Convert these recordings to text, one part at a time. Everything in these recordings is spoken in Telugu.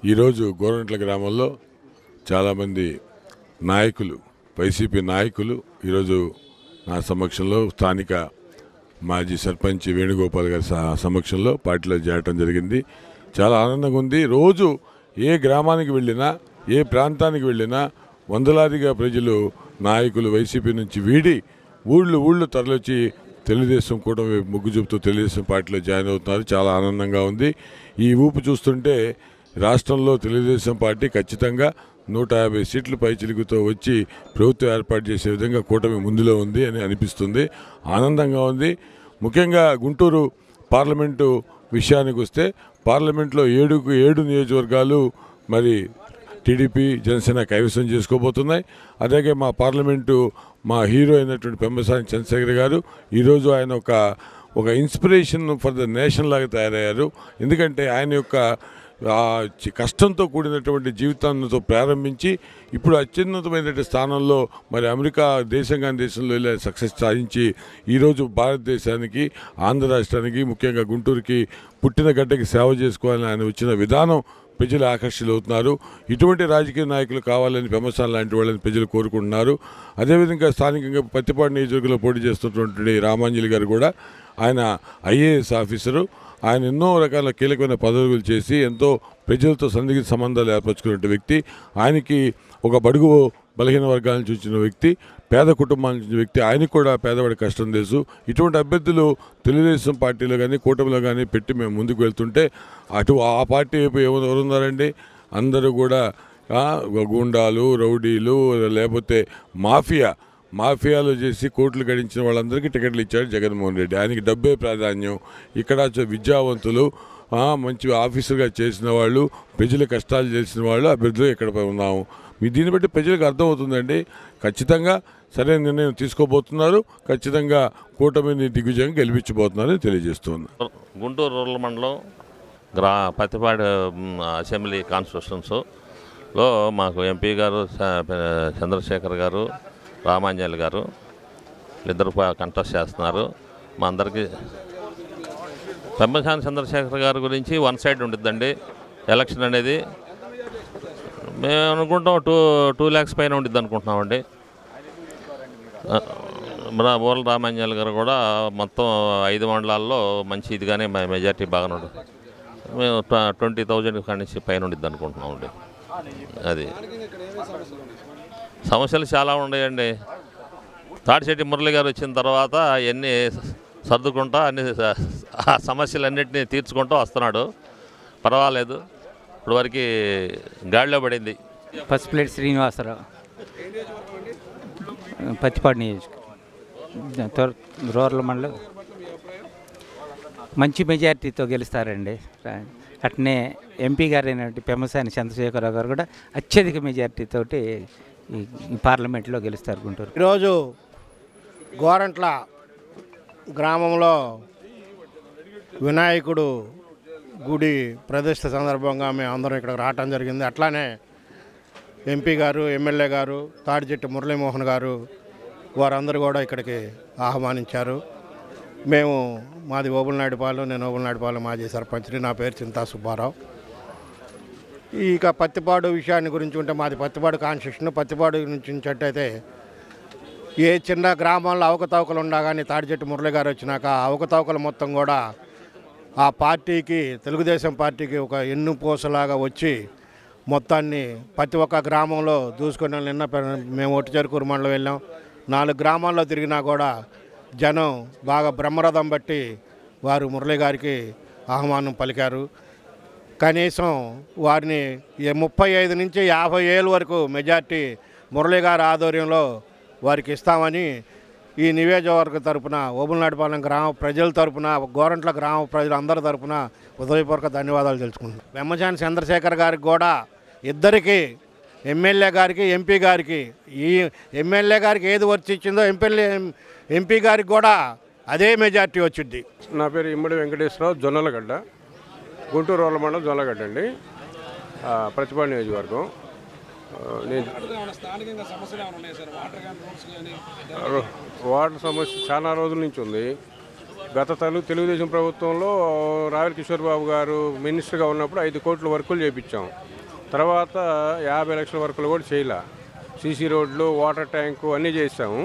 ఈరోజు గోరంట్ల గ్రామంలో చాలామంది నాయకులు, వైసీపీ నాయకులు ఈరోజు నా సమక్షంలో స్థానిక మాజీ సర్పంచ్ వేణుగోపాల్ గారి సమక్షంలో పార్టీలో చేరటం జరిగింది. చాలా ఆనందంగా ఉంది. రోజు ఏ గ్రామానికి వెళ్ళినా, ఏ ప్రాంతానికి వెళ్ళినా వందలాదిగా ప్రజలు, నాయకులు వైసీపీ నుంచి వీడి ఊళ్ళు తరలిచ్చి తెలుగుదేశం కూడా మొగ్గు చూపుతూ తెలుగుదేశం పార్టీలో జాయిన్ అవుతున్నారు. చాలా ఆనందంగా ఉంది. ఈ ఊపు చూస్తుంటే రాష్ట్రంలో తెలుగుదేశం పార్టీ ఖచ్చితంగా 150 సీట్లు పైచిలుగుతో వచ్చి ప్రభుత్వం ఏర్పాటు చేసే విధంగా కూటమి ముందులో ఉంది అని అనిపిస్తుంది. ఆనందంగా ఉంది. ముఖ్యంగా గుంటూరు పార్లమెంటు విషయానికి వస్తే పార్లమెంట్లో 7 నియోజకవర్గాలు మరి టీడీపీ, జనసేన కైవసం చేసుకోబోతున్నాయి. అలాగే మా పార్లమెంటు మా హీరో అయినటువంటి పెమ్మసాని చంద్రశేఖర్ గారు ఈరోజు ఆయన ఒక ఇన్స్పిరేషన్ ఫర్ ద నేషన్ లాగా తయారయ్యారు. ఎందుకంటే ఆయన యొక్క కష్టంతో కూడినటువంటి జీవితాలతో ప్రారంభించి ఇప్పుడు అత్యున్నతమైనటువంటి స్థానంలో మరి అమెరికా దేశంలో వెళ్ళే సక్సెస్ సాధించి ఈరోజు భారతదేశానికి, ఆంధ్ర రాష్ట్రానికి, ముఖ్యంగా గుంటూరుకి పుట్టిన గడ్డకి సేవ చేసుకోవాలని ఆయన వచ్చిన విధానం ప్రజలు ఆకర్షితులవుతున్నారు. ఇటువంటి రాజకీయ నాయకులు కావాలని పెమ్మసాని లాంటి వాళ్ళని ప్రజలు కోరుకుంటున్నారు. అదేవిధంగా స్థానికంగా పత్తిపాడు నియోజకవర్గంలో పోటీ చేస్తున్నటువంటి రామాంజలి గారు కూడా ఆయన ఐఏఎస్ ఆఫీసరు. ఆయన ఎన్నో రకాల కీలకమైన పదవులు చేసి ఎంతో ప్రజలతో సన్నిహిత సంబంధాలు ఏర్పరచుకున్న వ్యక్తి. ఆయనకి ఒక బడుగు బలహీన వర్గాల నుంచి వచ్చిన వ్యక్తి, పేద కుటుంబాల నుంచి వ్యక్తి. ఆయనకు కూడా పేదవాడి కష్టం తెలుసు. ఇటువంటి అభ్యర్థులు తెలుగుదేశం పార్టీలో కానీ కూటమిలో కానీ పెట్టి మేము ముందుకు వెళ్తుంటే ఆ పార్టీ వైపు ఎవరున్నారండి? అందరూ కూడా గూండాలు, రౌడీలు, లేకపోతే మాఫియాలు చేసి కోట్లు గడించిన వాళ్ళందరికీ టికెట్లు ఇచ్చాడు జగన్మోహన్ రెడ్డి. ఆయనకి డబ్బే ప్రాధాన్యం. ఇక్కడ విద్యావంతులు, మంచి ఆఫీసర్గా చేసిన వాళ్ళు, ప్రజల కష్టాలు చేసిన వాళ్ళు అభ్యర్థులు ఇక్కడ ఉన్నాము. దీన్ని బట్టి ప్రజలకు అర్థమవుతుందండి. ఖచ్చితంగా సరైన నిర్ణయం తీసుకోబోతున్నారు. ఖచ్చితంగా కూటమిని దిగ్విజయంగా గెలిపించబోతున్నారని తెలియజేస్తున్నారు. గుంటూరు రూరల్ మండలం పత్తిపాడు అసెంబ్లీ కాన్స్టిట్యూషన్స్లో మాకు ఎంపీ గారు చంద్రశేఖర్ గారు, రామాంజలి గారు ఇద్దరు కంటెస్ట్ చేస్తున్నారు. మా అందరికీ పెమ్మసాని చంద్రశేఖర్ గారి గురించి వన్ సైడ్ ఉండిద్దండి ఎలక్షన్ అనేది. మేము అనుకుంటాం 2 lakhs పైన ఉండిద్ది అనుకుంటున్నామండి. బోర్ల రామాంజలి గారు కూడా మొత్తం 5 మండలాల్లో మంచి ఇదిగానే మెజార్టీ బాగానే ఉంటుంది. మేము 20,000 కానించి పైన ఉండిద్ది అనుకుంటున్నామండి. అది సమస్యలు చాలా ఉన్నాయండి. తాడిశెట్టి మురళి గారు వచ్చిన తర్వాత ఎన్ని సర్దుకుంటా అన్ని సమస్యలన్నింటినీ తీర్చుకుంటూ వస్తున్నాడు. పర్వాలేదు, ఇప్పుడు వరకు గాడిలో పడింది. పసిప్లేట్ శ్రీనివాసరావు, పత్తిపాడు నియోజకవర్గం, రూరల్ మండలం. మంచి మెజార్టీతో గెలుస్తారండి. అట్నే ఎంపీ గారు అయినటువంటి పెమ్మసాని చంద్రశేఖరరావు గారు కూడా అత్యధిక మెజార్టీతోటి ఈ పార్లమెంట్లో గెలుస్తారు గుంటూరు. ఈరోజు గోరంట్ల గ్రామంలో వినాయకుడు గుడి ప్రతిష్ఠ సందర్భంగా మేము అందరం ఇక్కడ రావటం జరిగింది. అట్లానే ఎంపీ గారు, ఎమ్మెల్యే గారు, తాడిచెట్టు మురళీమోహన్ గారు వారందరూ కూడా ఇక్కడికి ఆహ్వానించారు. మాది ఓబులనాయుడుపాలెం, నేను ఓబులనాయుడుపాలెం మాజీ సర్పంచ్ని. నా పేరు చింతా సుబ్బారావు. ఇక పత్తిపాడు విషయాన్ని గురించి ఉంటే మాది పత్తిపాడు కాన్స్టిట్యూషన్. పత్తిపాడు నుంచి అయితే ఏ చిన్న గ్రామాల్లో అవకతవకలు ఉన్నా కానీ తాడిచెట్టు మురళి గారు వచ్చినాక అవకతవకలు మొత్తం కూడా ఆ పార్టీకి, తెలుగుదేశం పార్టీకి ఒక ఎన్నుపోసలాగా వచ్చి మొత్తాన్ని ప్రతి ఒక్క గ్రామంలో దూసుకొని నిన్న మేము ఒట్టిచెరుకూరు మండలం వెళ్ళాం. 4 గ్రామాల్లో తిరిగినా కూడా జనం బాగా బ్రహ్మరథం బట్టి వారు మురళి గారికి ఆహ్వానం పలికారు. కనీసం వారిని 35 నుంచి 50 ఏళ్ళ వరకు మెజార్టీ మురళి గారి ఆధ్వర్యంలో వారికి ఇస్తామని ఈ నియోజకవర్గ తరపున, ఓబులనాయుడుపాలెం గ్రామ ప్రజల తరపున, గోరంట్ల గ్రామ ప్రజలందరి తరపున హృదయపూర్వక ధన్యవాదాలు తెలుసుకుంటున్నాం. పెమ్మసాని చంద్రశేఖర్ గారికి కూడా, ఇద్దరికి, ఎమ్మెల్యే గారికి, ఎంపీ గారికి, ఈ ఎమ్మెల్యే గారికి ఏది వచ్చి ఇచ్చిందో ఎంపీ గారికి కూడా అదే మెజార్టీ వచ్చింది. నా పేరు ఇమ్మడి వెంకటేశ్వరరావు, జొన్నలగడ్డ, గుంటూరు రూరల్ మండలం జొన్నలగడ్డ అండి, పత్తిపాడు నియోజకవర్గం. వాటర్ సమస్య చాలా రోజుల నుంచి ఉంది. గత తెలుగుదేశం ప్రభుత్వంలో రాయల్ కిషోర్ బాబు గారు మినిస్టర్గా ఉన్నప్పుడు 5 కోట్ల వర్కులు చేయించాం. తర్వాత 50 లక్షల వరకులు కూడా చేయలే. సీసీ రోడ్లు, వాటర్ ట్యాంకు అన్నీ చేసాము.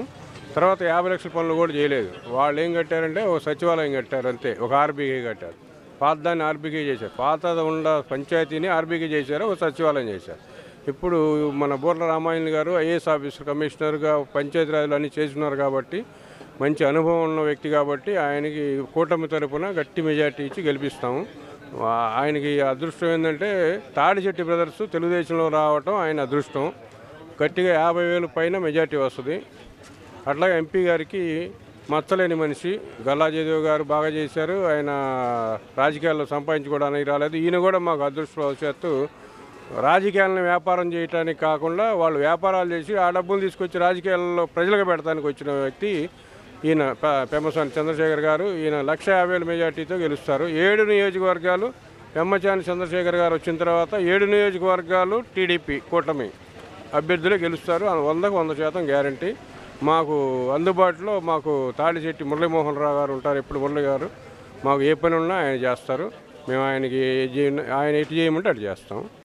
తర్వాత 50 లక్షల పనులు కూడా చేయలేదు. వాళ్ళు ఏం కట్టారంటే ఒక సచివాలయం కట్టారు అంతే, ఒక ఆర్బీకే కట్టారు. పాత దాన్ని ఆర్బీకే చేశారు, పాత ఉన్న పంచాయతీని ఆర్బీకే చేశారు, ఒక సచివాలయం చేశారు. ఇప్పుడు మన బూర్ల రామాయణ గారు ఐఏఎస్ ఆఫీసర్, కమిషనర్గా పంచాయతీరాజ్లు అన్నీ చేస్తున్నారు కాబట్టి, మంచి అనుభవం ఉన్న వ్యక్తి కాబట్టి ఆయనకి కూటమి తరపున గట్టి మెజార్టీ ఇచ్చి గెలిపిస్తాము. ఆయనకి అదృష్టం ఏంటంటే తాడిచెట్టి బ్రదర్స్ తెలుగుదేశంలో రావటం ఆయన అదృష్టం. గట్టిగా 50,000 పైన మెజార్టీ వస్తుంది. అట్లాగే ఎంపీ గారికి మచ్చలేని మనిషి గల్లాజయదేవ్ గారు బాగా చేశారు. ఆయన రాజకీయాల్లో సంపాదించుకోవడానికి రాలేదు. ఈయన కూడా మాకు అదృష్టవశాత్తు రాజకీయాలను వ్యాపారం చేయడానికి కాకుండా వాళ్ళు వ్యాపారాలు చేసి ఆ డబ్బులు తీసుకొచ్చి రాజకీయాల్లో ప్రజలకు పెడతానికి వచ్చిన వ్యక్తి ఈయన పెమ్మసాని చంద్రశేఖర్ గారు. ఈయన 150,000 మెజార్టీతో గెలుస్తారు. 7 నియోజకవర్గాలు పెమ్మసాని చంద్రశేఖర్ గారు వచ్చిన తర్వాత 7 నియోజకవర్గాలు టీడీపీ కూటమి అభ్యర్థులే గెలుస్తారు. 100% గ్యారంటీ. మాకు అందుబాటులో మాకు తాడిచెట్టి మురళీమోహన్ రావు గారు ఉంటారు. ఇప్పుడు మురళి గారు మాకు ఏ పని ఉన్నా ఆయన చేస్తారు. మేము ఆయన ఎటు చేయమంటే అటు చేస్తాం.